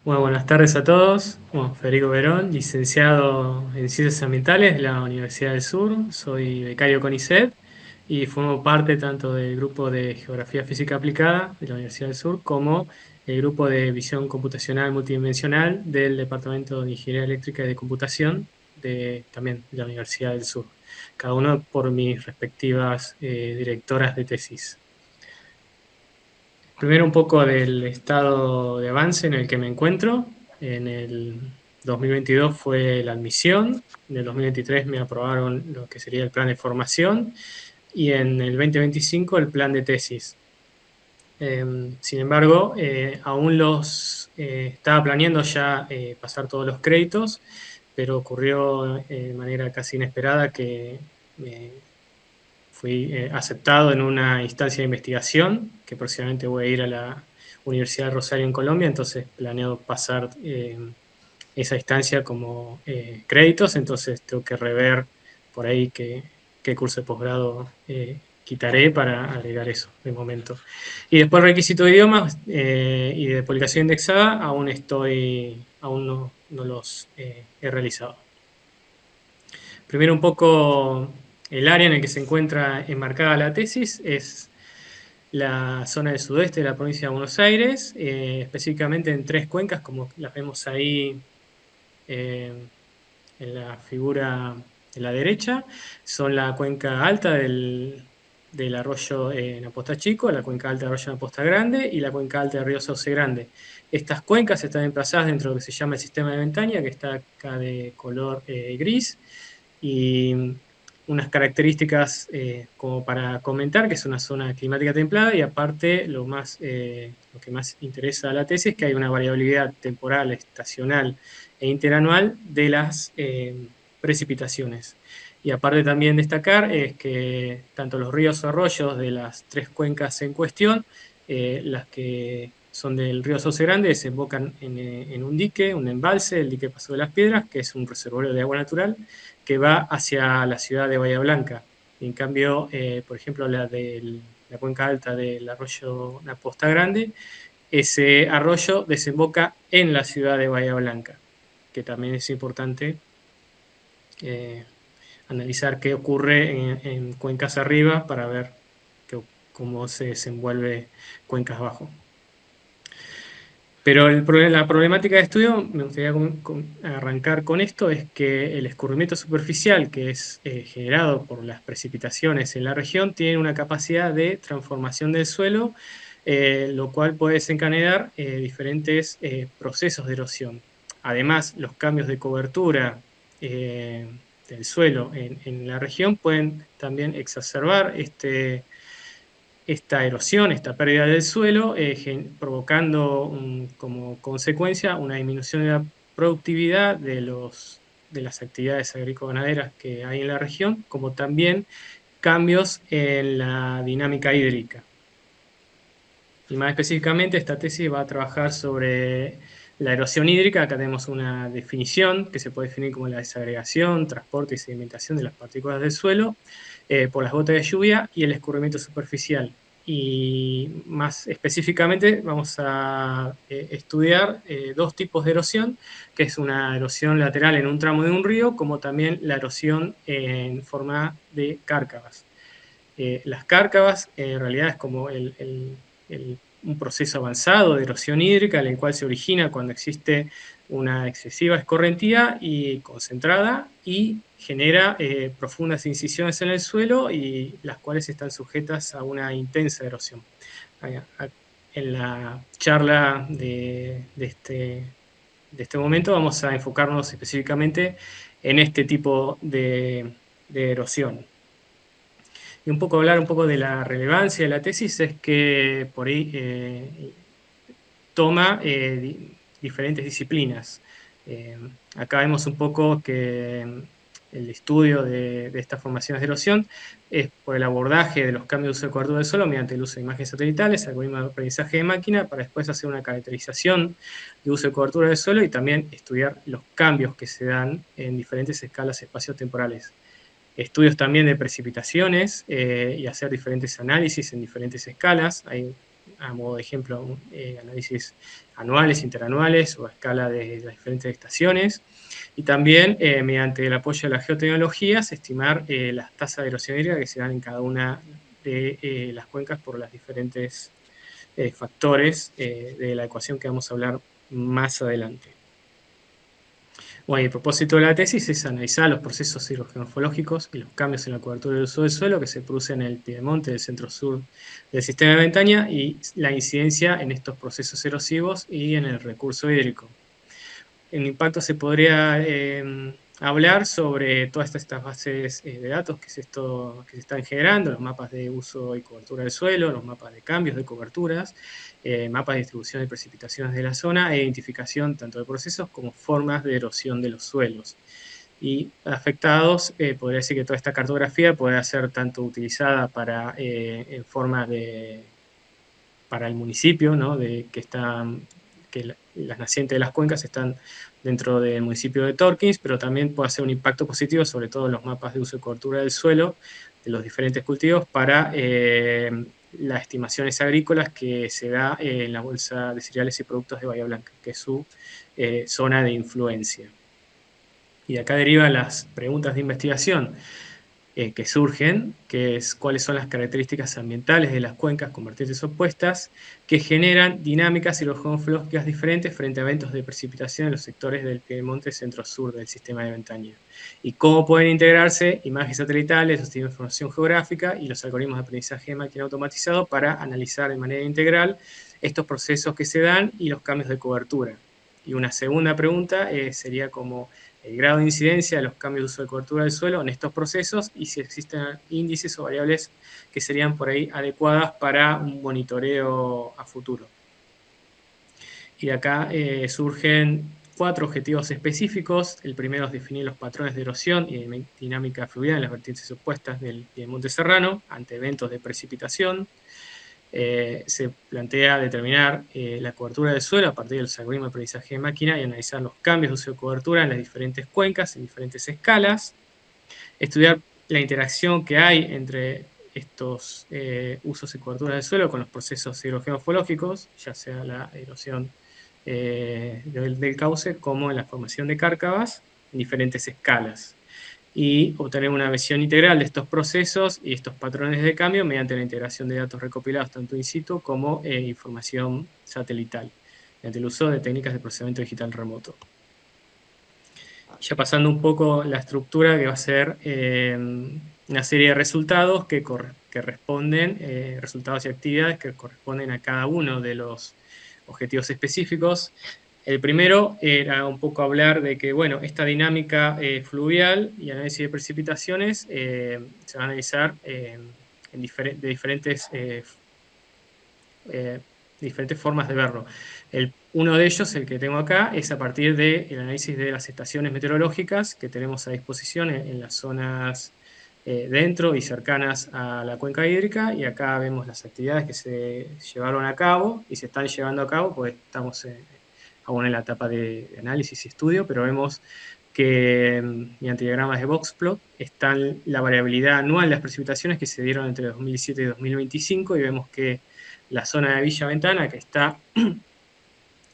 Bueno, buenas tardes a todos. Bueno, Federico Verón, licenciado en Ciencias Ambientales de la Universidad del Sur. Soy becario CONICET y formo parte tanto del grupo de Geografía Física Aplicada de la Universidad del Sur como el grupo de Visión Computacional Multidimensional del Departamento de Ingeniería Eléctrica y de Computación también de la Universidad del Sur. Cada uno por mis respectivas directoras de tesis. Primero un poco del estado de avance en el que me encuentro. En el 2022 fue la admisión, en el 2023 me aprobaron lo que sería el plan de formación y en el 2025 el plan de tesis. Sin embargo, aún estaba planeando ya pasar todos los créditos, pero ocurrió de manera casi inesperada que me fui aceptado en una instancia de investigación, que próximamente voy a ir a la Universidad de Rosario en Colombia, entonces planeo pasar esa instancia como créditos, entonces tengo que rever por ahí qué curso de posgrado quitaré para agregar eso de momento. Y después requisito de idiomas y de publicación indexada, aún no los he realizado. Primero un poco el área en el que se encuentra enmarcada la tesis es la zona del sudeste de la provincia de Buenos Aires, específicamente en tres cuencas, como las vemos ahí eh, en la figura de la derecha. Son la cuenca alta del arroyo Naposta Chico, la cuenca alta del arroyo Naposta Grande y la cuenca alta del río Sauce Grande. Estas cuencas están emplazadas dentro de lo que se llama el sistema de Ventaña, que está acá de color gris, y unas características como para comentar, que es una zona climática templada y aparte lo que más interesa a la tesis es que hay una variabilidad temporal, estacional e interanual de las precipitaciones. Y aparte también destacar es que tanto los ríos o arroyos de las tres cuencas en cuestión, las que son del río Sauce Grande, desembocan en un dique, un embalse, el dique Paso de las Piedras, que es un reservorio de agua natural, que va hacia la ciudad de Bahía Blanca. En cambio, por ejemplo, la cuenca alta del arroyo Naposta Grande, ese arroyo desemboca en la ciudad de Bahía Blanca, que también es importante eh, analizar qué ocurre en cuencas arriba para ver cómo se desenvuelve cuencas abajo. Pero la problemática de estudio, me gustaría arrancar con esto, es que el escurrimiento superficial que es generado por las precipitaciones en la región tiene una capacidad de transformación del suelo, lo cual puede desencadenar diferentes procesos de erosión. Además, los cambios de cobertura del suelo en la región pueden también exacerbar esta erosión, esta pérdida del suelo, provocando como consecuencia una disminución de la productividad de las actividades agrícola-ganaderas que hay en la región, como también cambios en la dinámica hídrica. Y más específicamente, esta tesis va a trabajar sobre la erosión hídrica. Acá tenemos una definición que se puede definir como la desagregación, transporte y sedimentación de las partículas del suelo por las gotas de lluvia y el escurrimiento superficial. Y más específicamente vamos a estudiar dos tipos de erosión, que es una erosión lateral en un tramo de un río, como también la erosión en forma de cárcavas. Las cárcavas en realidad es como un proceso avanzado de erosión hídrica, en el cual se origina cuando existe una excesiva escorrentía y concentrada y genera profundas incisiones en el suelo y las cuales están sujetas a una intensa erosión. En la charla de este momento vamos a enfocarnos específicamente en este tipo de erosión. Y un poco hablar un poco de la relevancia de la tesis es que por ahí toma diferentes disciplinas. Eh, Acá vemos un poco que el estudio de estas formaciones de erosión es por el abordaje de los cambios de uso de cobertura del suelo mediante el uso de imágenes satelitales, algoritmos de aprendizaje de máquina, para después hacer una caracterización de uso de cobertura del suelo y también estudiar los cambios que se dan en diferentes escalas espaciotemporales. Estudios también de precipitaciones y hacer diferentes análisis en diferentes escalas. Hay a modo de ejemplo, análisis anuales, interanuales o a escala de las diferentes estaciones. Y también, mediante el apoyo de las geotecnologías, estimar las tasas de erosión hídrica que se dan en cada una de las cuencas por los diferentes factores de la ecuación que vamos a hablar más adelante. Bueno, y el propósito de la tesis es analizar los procesos hidrogeomorfológicos y los cambios en la cobertura del uso del suelo que se producen en el piedemonte del centro-sur del sistema de Ventaña y la incidencia en estos procesos erosivos y en el recurso hídrico. En impacto se podría hablar sobre todas estas bases de datos que se están generando, los mapas de uso y cobertura del suelo, los mapas de cambios de coberturas, mapas de distribución de precipitaciones de la zona e identificación tanto de procesos como formas de erosión de los suelos. Y afectados, podría decir que toda esta cartografía puede ser tanto utilizada para, en forma de, para el municipio, ¿no? Que las nacientes de las cuencas están dentro del municipio de Torkins, pero también puede hacer un impacto positivo, sobre todo en los mapas de uso y cobertura del suelo, de los diferentes cultivos, para las estimaciones agrícolas que se da en la Bolsa de Cereales y Productos de Bahía Blanca, que es su zona de influencia. Y de acá derivan las preguntas de investigación que surgen, que es cuáles son las características ambientales de las cuencas con vertientes opuestas que generan dinámicas hidrogeológicas diferentes frente a eventos de precipitación en los sectores del piedemonte centro-sur del sistema de Ventaña, y cómo pueden integrarse imágenes satelitales, los sistemas de información geográfica y los algoritmos de aprendizaje de máquina automatizado para analizar de manera integral estos procesos que se dan y los cambios de cobertura. Y una segunda pregunta sería como el grado de incidencia de los cambios de uso de cobertura del suelo en estos procesos y si existen índices o variables que serían por ahí adecuadas para un monitoreo a futuro. Y de acá surgen 4 objetivos específicos. El primero es definir los patrones de erosión y de dinámica fluvial en las vertientes opuestas del piedemonte serrano ante eventos de precipitación. Se plantea determinar la cobertura del suelo a partir de los algoritmos de aprendizaje de máquina y analizar los cambios de uso de cobertura en las diferentes cuencas, en diferentes escalas. Estudiar la interacción que hay entre estos usos y coberturas del suelo con los procesos hidrogeomorfológicos, ya sea la erosión del cauce como en la formación de cárcavas en diferentes escalas, y obtener una visión integral de estos procesos y estos patrones de cambio mediante la integración de datos recopilados tanto in situ como información satelital, mediante el uso de técnicas de procesamiento digital remoto. Ya pasando un poco la estructura, que va a ser una serie de resultados que responden, resultados y actividades que corresponden a cada uno de los objetivos específicos. El primero era un poco hablar de que, bueno, esta dinámica fluvial y análisis de precipitaciones se va a analizar de diferentes formas de verlo. Uno de ellos, el que tengo acá, es a partir del análisis de las estaciones meteorológicas que tenemos a disposición en las zonas dentro y cercanas a la cuenca hídrica, y acá vemos las actividades que se llevaron a cabo y se están llevando a cabo, pues estamos aún en la etapa de análisis y estudio, pero vemos que mediante diagramas de boxplot están la variabilidad anual de las precipitaciones que se dieron entre 2017 y 2025, y vemos que la zona de Villa Ventana, que está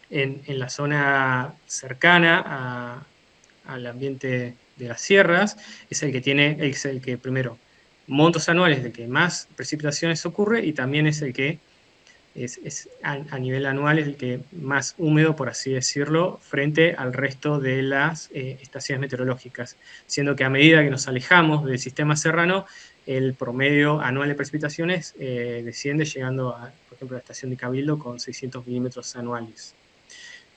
en la zona cercana al ambiente de las sierras, es el que primero, montos anuales de que más precipitaciones ocurre, y también es el que a nivel anual es el que más húmedo, por así decirlo, frente al resto de las estaciones meteorológicas, siendo que a medida que nos alejamos del sistema serrano, el promedio anual de precipitaciones desciende, llegando a, por ejemplo, la estación de Cabildo con 600 milímetros anuales.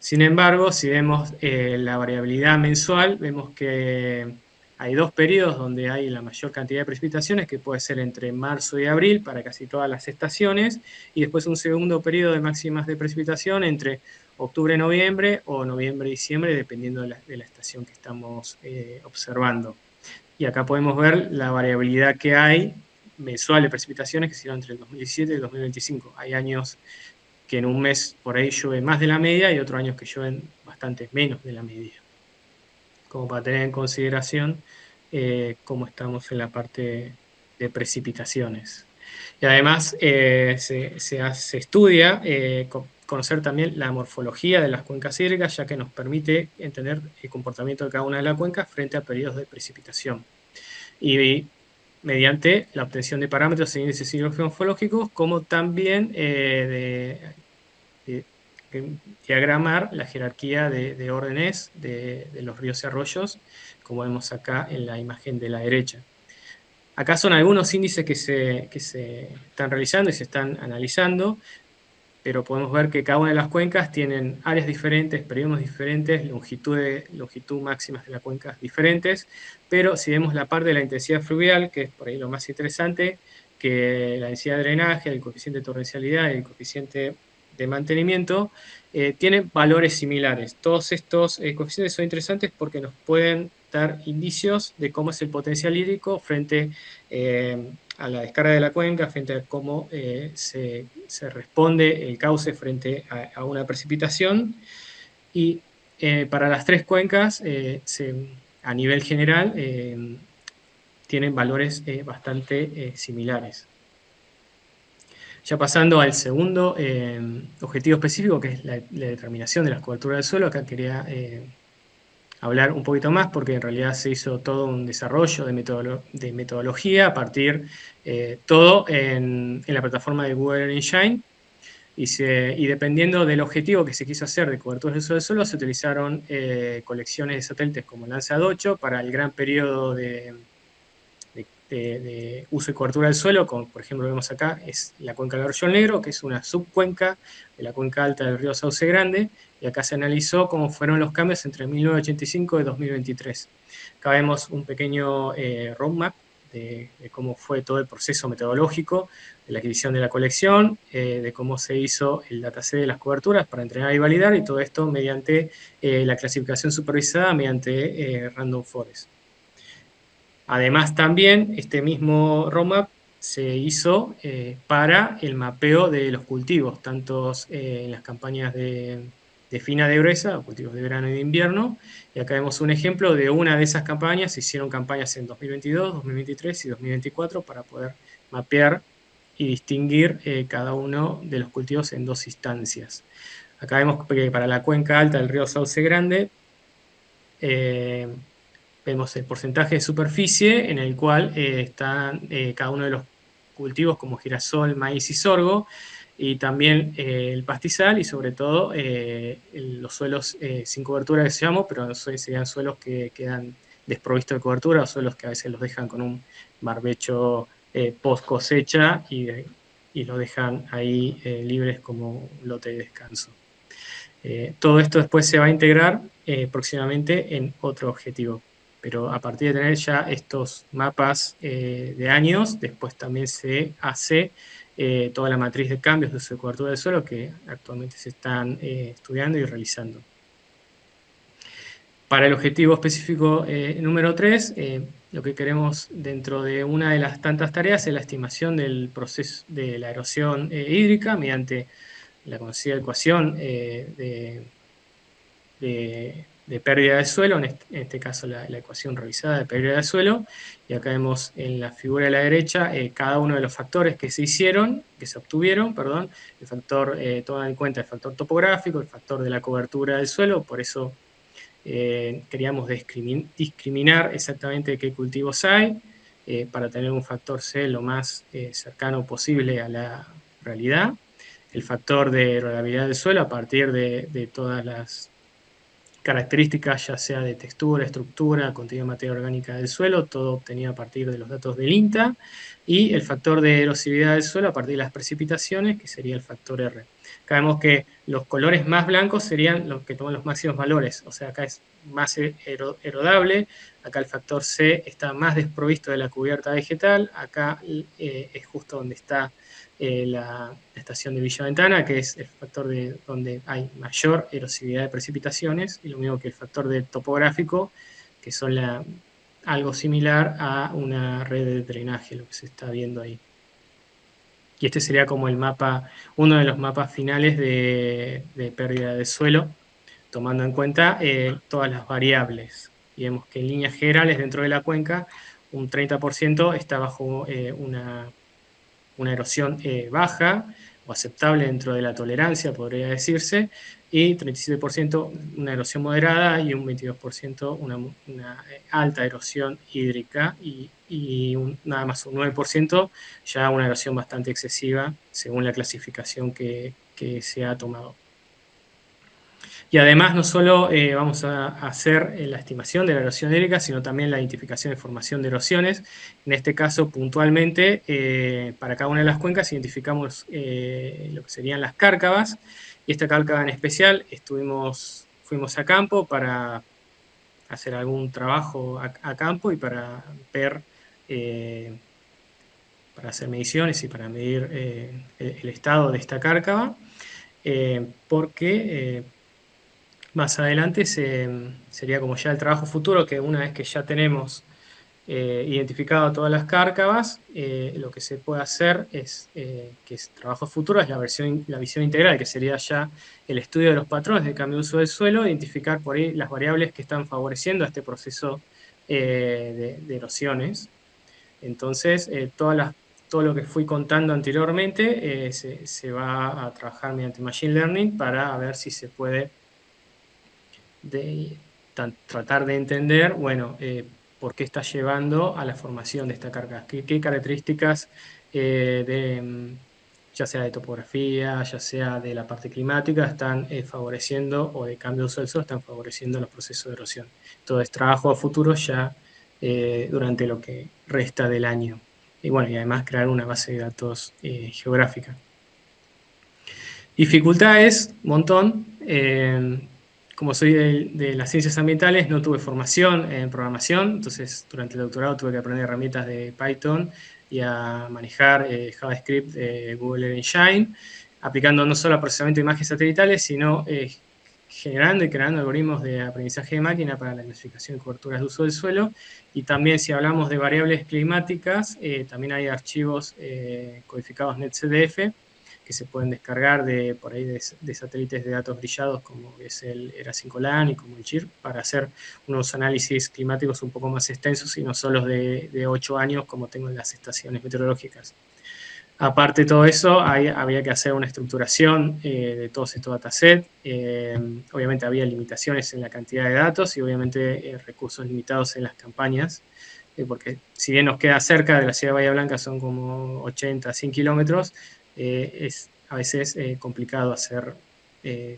Sin embargo, si vemos la variabilidad mensual, vemos que hay 2 periodos donde hay la mayor cantidad de precipitaciones, que puede ser entre marzo y abril para casi todas las estaciones, y después un segundo periodo de máximas de precipitación entre octubre y noviembre, o noviembre y diciembre, dependiendo de la estación que estamos observando. Y acá podemos ver la variabilidad que hay mensual de precipitaciones que se dieron entre el 2017 y el 2025. Hay años que en un mes por ahí llueve más de la media y otros años que llueven bastante menos de la media, como para tener en consideración cómo estamos en la parte de precipitaciones. Y además se estudia conocer también la morfología de las cuencas hídricas, ya que nos permite entender el comportamiento de cada una de las cuencas frente a periodos de precipitación. Y mediante la obtención de parámetros e índices hidrogeomorfológicos, como también diagramar la jerarquía de órdenes de los ríos y arroyos, como vemos acá en la imagen de la derecha. Acá son algunos índices que se están realizando y se están analizando, pero podemos ver que cada una de las cuencas tienen áreas diferentes, periodos diferentes, longitud máximas de las cuencas diferentes, pero si vemos la parte de la intensidad fluvial, que es por ahí lo más interesante, que la densidad de drenaje, el coeficiente de torrencialidad y el coeficiente de mantenimiento, tienen valores similares. Todos estos coeficientes son interesantes porque nos pueden dar indicios de cómo es el potencial hídrico frente a la descarga de la cuenca, frente a cómo se responde el cauce frente a una precipitación. Y para las tres cuencas, a nivel general, tienen valores bastante similares. Ya pasando al segundo objetivo específico, que es la determinación de las coberturas del suelo, acá quería hablar un poquito más porque en realidad se hizo todo un desarrollo de metodología a partir todo en la plataforma de Google Engine y dependiendo del objetivo que se quiso hacer de coberturas de uso del suelo se utilizaron colecciones de satélites como Landsat 8 para el gran periodo de uso y cobertura del suelo, como por ejemplo vemos acá, es la cuenca del Arroyo Negro, que es una subcuenca de la cuenca alta del río Sauce Grande, y acá se analizó cómo fueron los cambios entre 1985 y 2023. Acá vemos un pequeño roadmap de cómo fue todo el proceso metodológico de la adquisición de la colección, de cómo se hizo el dataset de las coberturas para entrenar y validar, y todo esto mediante la clasificación supervisada mediante Random Forest. Además también este mismo roadmap se hizo para el mapeo de los cultivos, tanto en las campañas de fina de gruesa, cultivos de verano y de invierno, y acá vemos un ejemplo de una de esas campañas. Se hicieron campañas en 2022, 2023 y 2024 para poder mapear y distinguir cada uno de los cultivos en dos instancias. Acá vemos que para la cuenca alta del río Sauce Grande, vemos el porcentaje de superficie en el cual están cada uno de los cultivos como girasol, maíz y sorgo, y también el pastizal y sobre todo los suelos sin cobertura que se llaman, pero serían suelos que quedan desprovistos de cobertura o suelos que a veces los dejan con un barbecho post cosecha y lo dejan ahí libres como un lote de descanso. Todo esto después se va a integrar próximamente en otro objetivo. Pero a partir de tener ya estos mapas de años, después también se hace toda la matriz de cambios de uso de cobertura del suelo que actualmente se están estudiando y realizando. Para el objetivo específico número 3, lo que queremos dentro de una de las tantas tareas es la estimación del proceso de la erosión hídrica mediante la conocida ecuación de pérdida de suelo, en este caso la ecuación revisada de pérdida de suelo, y acá vemos en la figura de la derecha cada uno de los factores que se obtuvieron, perdón, el factor, toman en cuenta el factor topográfico, el factor de la cobertura del suelo, por eso queríamos discriminar exactamente qué cultivos hay, para tener un factor C lo más cercano posible a la realidad, el factor de erodibilidad del suelo a partir de todas las características, ya sea de textura, estructura, contenido de materia orgánica del suelo, todo obtenido a partir de los datos del INTA, y el factor de erosividad del suelo a partir de las precipitaciones, que sería el factor R. Acá vemos que los colores más blancos serían los que toman los máximos valores, o sea, acá es más erodable, acá el factor C está más desprovisto de la cubierta vegetal, acá es justo donde está la estación de Villa Ventana, que es el factor de donde hay mayor erosividad de precipitaciones, y lo mismo que el factor de topográfico, que son algo similar a una red de drenaje, lo que se está viendo ahí. Y este sería como el mapa, uno de los mapas finales de pérdida de suelo, tomando en cuenta todas las variables. Y vemos que en líneas generales dentro de la cuenca, un 30% está bajo una erosión baja o aceptable dentro de la tolerancia, podría decirse, y 37% una erosión moderada y un 22% una alta erosión hídrica y nada más un 9% ya una erosión bastante excesiva según la clasificación que se ha tomado. Y además no solo vamos a hacer la estimación de la erosión hídrica, sino también la identificación y formación de erosiones. En este caso, puntualmente, para cada una de las cuencas identificamos lo que serían las cárcavas. Y esta cárcava en especial, fuimos a campo para hacer algún trabajo a campo y para ver, para hacer mediciones y para medir el estado de esta cárcava, porque más adelante sería como ya el trabajo futuro, que una vez que ya tenemos identificado todas las cárcavas, lo que se puede hacer es, que es trabajo futuro, es la visión integral, que sería ya el estudio de los patrones de cambio de uso del suelo, identificar por ahí las variables que están favoreciendo a este proceso de erosiones. Entonces, todo lo que fui contando anteriormente se va a trabajar mediante Machine Learning para ver si se puede tratar de entender, bueno, por qué está llevando a la formación de esta carga, qué características ya sea de topografía, ya sea de la parte climática, están favoreciendo, o de cambio de uso del suelo, están favoreciendo los procesos de erosión. Todo es trabajo a futuro ya durante lo que resta del año. Y bueno, y además crear una base de datos geográfica. Dificultades, un montón. Como soy de las ciencias ambientales, no tuve formación en programación, entonces durante el doctorado tuve que aprender herramientas de Python y a manejar JavaScript de Google Engine, aplicando no solo a procesamiento de imágenes satelitales, sino generando y creando algoritmos de aprendizaje de máquina para la clasificación y coberturas de uso del suelo. Y también, si hablamos de variables climáticas, también hay archivos codificados NetCDF que se pueden descargar por ahí de satélites de datos brillados como es el ERA5LAN y como el CHIRP, para hacer unos análisis climáticos un poco más extensos y no solo de 8 años como tengo en las estaciones meteorológicas. Aparte de todo eso, había que hacer una estructuración de todos estos datasets. Obviamente había limitaciones en la cantidad de datos y obviamente recursos limitados en las campañas, porque si bien nos queda cerca de la ciudad de Bahía Blanca, son como 80, 100 kilómetros, es a veces complicado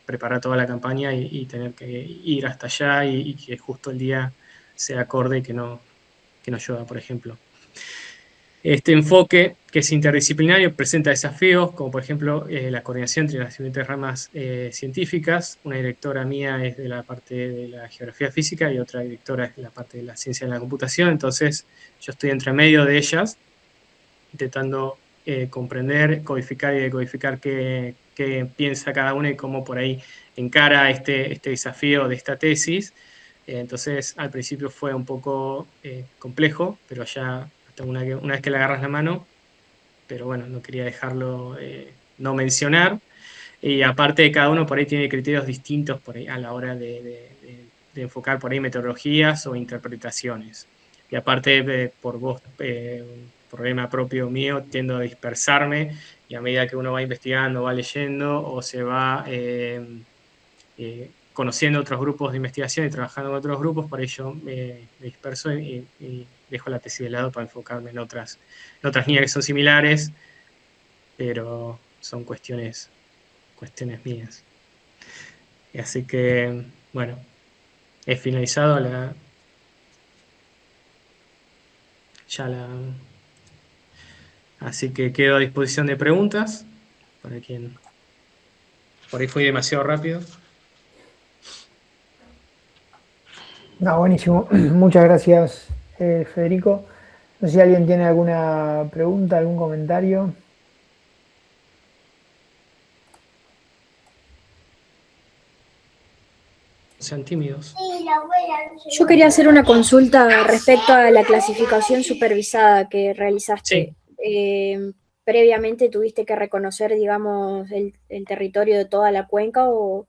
preparar toda la campaña y tener que ir hasta allá y que justo el día sea acorde y que no llueva, por ejemplo. Este enfoque, que es interdisciplinario, presenta desafíos, como por ejemplo la coordinación entre las diferentes ramas científicas. Una directora mía es de la parte de la geografía física y otra directora es de la parte de la ciencia de la computación. Entonces, yo estoy entre medio de ellas, intentando comprender, codificar y decodificar qué piensa cada una y cómo por ahí encara este desafío de esta tesis. Entonces, al principio fue un poco complejo, pero ya hasta una vez que le agarras la mano, pero bueno, no quería dejarlo no mencionar. Y aparte, cada uno por ahí tiene criterios distintos por ahí a la hora de enfocar por ahí metodologías o interpretaciones. Y aparte, problema propio mío, tiendo a dispersarme y a medida que uno va investigando, va leyendo o se va conociendo otros grupos de investigación y trabajando con otros grupos, por ello me disperso y dejo la tesis de lado para enfocarme en otras líneas que son similares, pero son cuestiones mías. Así que, bueno, he finalizado así que quedo a disposición de preguntas para quien por ahí fui demasiado rápido. No, buenísimo. Muchas gracias, Federico. No sé si alguien tiene alguna pregunta, algún comentario. Sean tímidos. Yo quería hacer una consulta respecto a la clasificación supervisada que realizaste. Sí. ¿Previamente tuviste que reconocer, digamos, el territorio de toda la cuenca o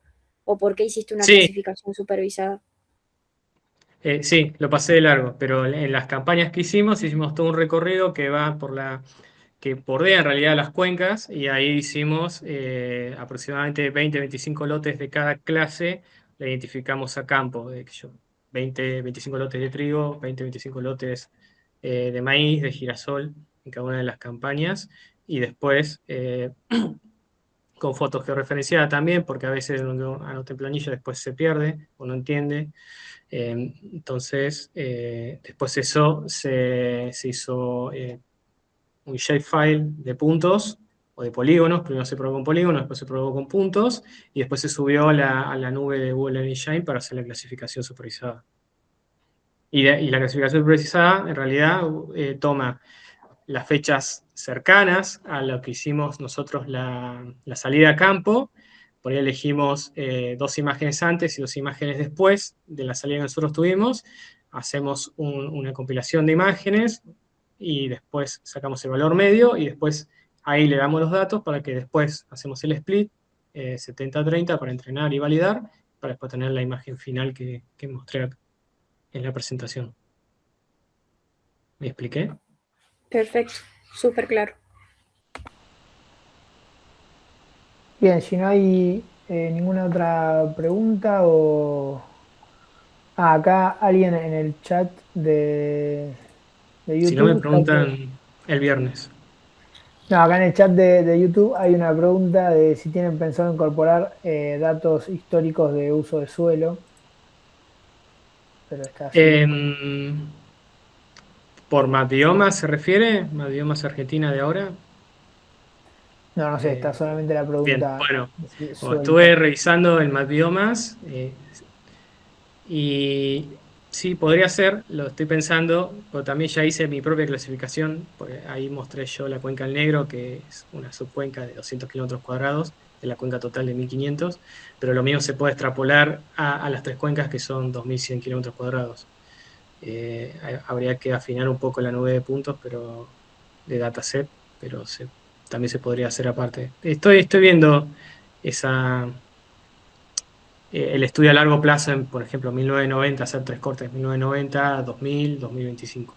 por qué hiciste una Sí, clasificación supervisada? sí, lo pasé de largo, pero en las campañas que hicimos todo un recorrido que va por que bordea en realidad las cuencas, y ahí hicimos aproximadamente 20-25 lotes de cada clase, le identificamos a campo, 20-25 lotes de trigo, 20-25 lotes de maíz, de girasol, en cada una de las campañas, y después con fotos georreferenciadas también, porque a veces uno anota en planilla, después se pierde o no entiende. Entonces, después eso se hizo un shapefile de puntos o de polígonos. Primero se probó con polígonos, después se probó con puntos, y después se subió a la nube de Google Engine para hacer la clasificación supervisada. Y la clasificación supervisada en realidad toma las fechas cercanas a lo que hicimos nosotros la salida a campo. Por ahí elegimos 2 imágenes antes y 2 imágenes después de la salida que nosotros tuvimos. Hacemos una compilación de imágenes y después sacamos el valor medio, y después ahí le damos los datos para que después hacemos el split 70-30 para entrenar y validar, para después tener la imagen final que mostré en la presentación. ¿Me expliqué? Perfecto, súper claro. Bien, si no hay ninguna otra pregunta o... Ah, acá alguien en el chat de Si no me YouTube. preguntan el viernes. No, acá en el chat de YouTube hay una pregunta de si tienen pensado incorporar datos históricos de uso de suelo, pero está así. ¿Por Mapbiomas se refiere? ¿Mapbiomas Argentina de ahora? No, no sé, está Eh, solamente la Bien, pregunta bueno, así, como suelta. estuve revisando el Mapbiomas, y sí, podría ser, lo estoy pensando, pero también ya hice mi propia clasificación, porque ahí mostré yo la cuenca del Negro, que es una subcuenca de 200 kilómetros cuadrados, de la cuenca total de 1500, pero lo mío se puede extrapolar a las 3 cuencas, que son 2100 kilómetros cuadrados. Habría que afinar un poco la nube de puntos, pero de dataset, pero también se podría hacer aparte. Estoy viendo esa, el estudio a largo plazo, por ejemplo, 1990, hacer 3 cortes, 1990, 2000, 2025.